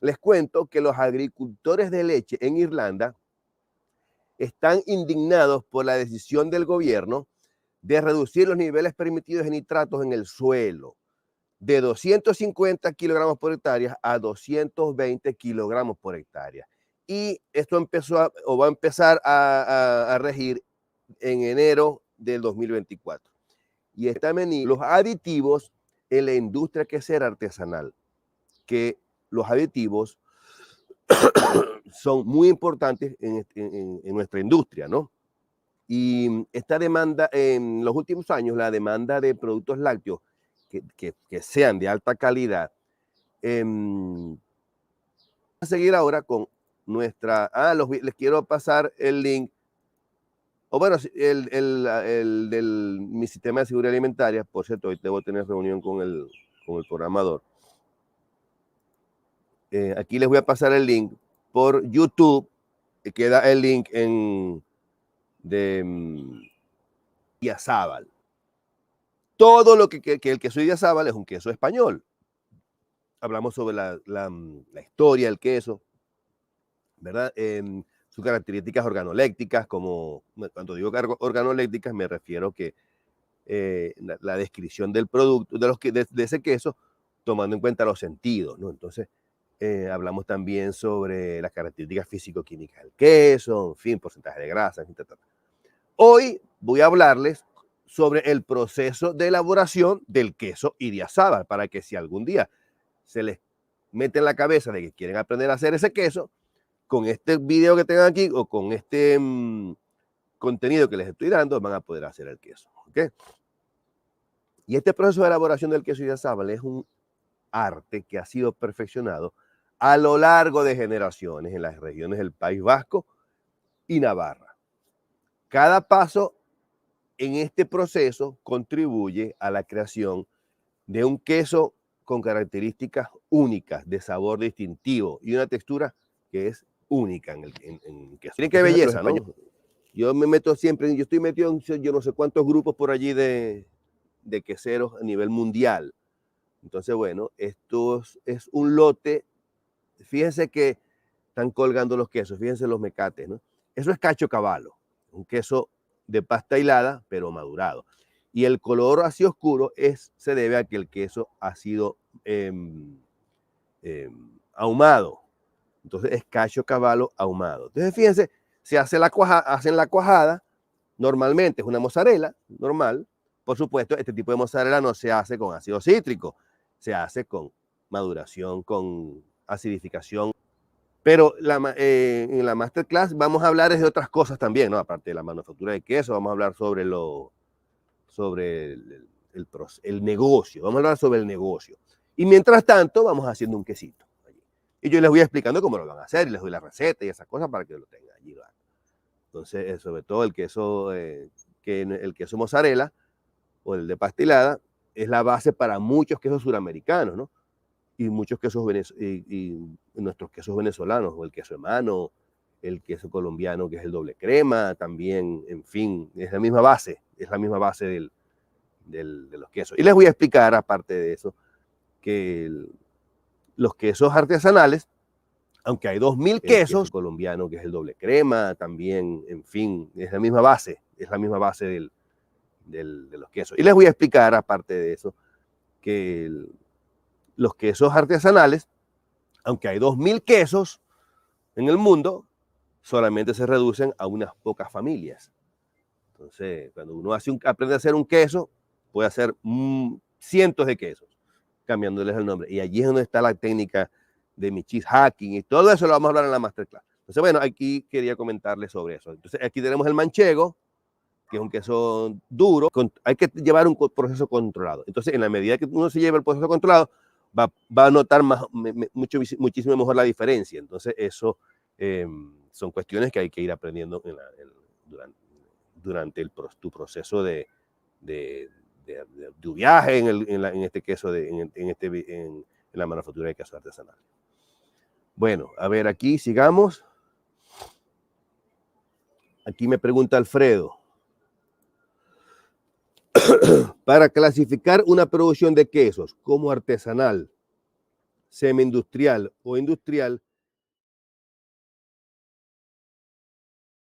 les cuento que los agricultores de leche en Irlanda están indignados por la decisión del gobierno de reducir los niveles permitidos de nitratos en el suelo de 250 kilogramos por hectárea a 220 kilogramos por hectárea. Y esto va a empezar a regir en enero del 2024. Y están los aditivos en la industria quesera artesanal, que los aditivos son muy importantes en nuestra industria, ¿no? Y esta demanda, en los últimos años, la demanda de productos lácteos que sean de alta calidad, vamos a seguir ahora con nuestra, les quiero pasar el link, o bueno, mi sistema de seguridad alimentaria. Por cierto, hoy debo tener reunión con el programador. Aquí les voy a pasar el link por YouTube, queda el link de Idiazábal. Todo lo que el queso Idiazábal es un queso español. Hablamos sobre la historia del queso, ¿verdad? Sus características organolépticas, como cuando digo organolépticas me refiero que la descripción del producto, de ese queso, tomando en cuenta los sentidos, ¿no? Entonces, hablamos también sobre las características físico-químicas del queso, en fin, porcentaje de grasa, en fin, Hoy voy a hablarles sobre el proceso de elaboración del queso Idiazábal, para que si algún día se les mete en la cabeza de que quieren aprender a hacer ese queso, con este video que tengan aquí o con este contenido que les estoy dando, van a poder hacer el queso, ¿ok? Y este proceso de elaboración del queso Idiazábal es un arte que ha sido perfeccionado a lo largo de generaciones en las regiones del País Vasco y Navarra. Cada paso en este proceso contribuye a la creación de un queso con características únicas, de sabor distintivo y una textura que es única en el queso. Miren qué belleza, ¿no? Yo me meto siempre, yo estoy metido en yo no sé cuántos grupos por allí de queseros a nivel mundial. Entonces, bueno, esto es un lote. Fíjense que están colgando los quesos, fíjense los mecates, ¿no? Eso es cachocavallo, un queso de pasta hilada, pero madurado. Y el color así oscuro se debe a que el queso ha sido ahumado. Entonces es cachocavallo ahumado. Entonces fíjense, hacen la cuajada, normalmente es una mozzarella normal. Por supuesto, este tipo de mozzarella no se hace con ácido cítrico, se hace con maduración, con acidificación. Pero en la masterclass vamos a hablar de otras cosas también, ¿no? Aparte de la manufactura de queso, vamos a hablar sobre el negocio, vamos a hablar sobre el negocio. Y mientras tanto, vamos haciendo un quesito. Y yo les voy explicando cómo lo van a hacer, y les doy la receta y esas cosas para que lo tengan allí. ¿Verdad? Entonces, sobre todo el queso mozzarella o el de pastilada es la base para muchos quesos suramericanos, ¿no? Y muchos quesos y nuestros quesos venezolanos, o el queso hermano, el queso colombiano, que es el doble crema, también, en fin, es la misma base de los quesos. Y les voy a explicar, aparte de eso, que los quesos artesanales, aunque hay 2000 quesos, queso colombiano, que es el doble crema, también, en fin, es la misma base de los quesos. Y les voy a explicar, aparte de eso, que los quesos artesanales, aunque hay 2000 quesos en el mundo, solamente se reducen a unas pocas familias. Entonces, cuando uno aprende a hacer un queso, puede hacer cientos de quesos, cambiándoles el nombre. Y allí es donde está la técnica de mi cheese hacking, y todo eso lo vamos a hablar en la masterclass. Entonces, bueno, aquí quería comentarles sobre eso. Entonces, aquí tenemos el manchego, que es un queso duro. Hay que llevar un proceso controlado. Entonces, en la medida que uno se lleva el proceso controlado, va a notar muchísimo mejor la diferencia. Entonces, eso son cuestiones que hay que ir aprendiendo durante tu proceso de viaje en este queso, en la manufactura de queso artesanal. Bueno, a ver, aquí sigamos. Aquí me pregunta Alfredo. Para clasificar una producción de quesos como artesanal, semi-industrial o industrial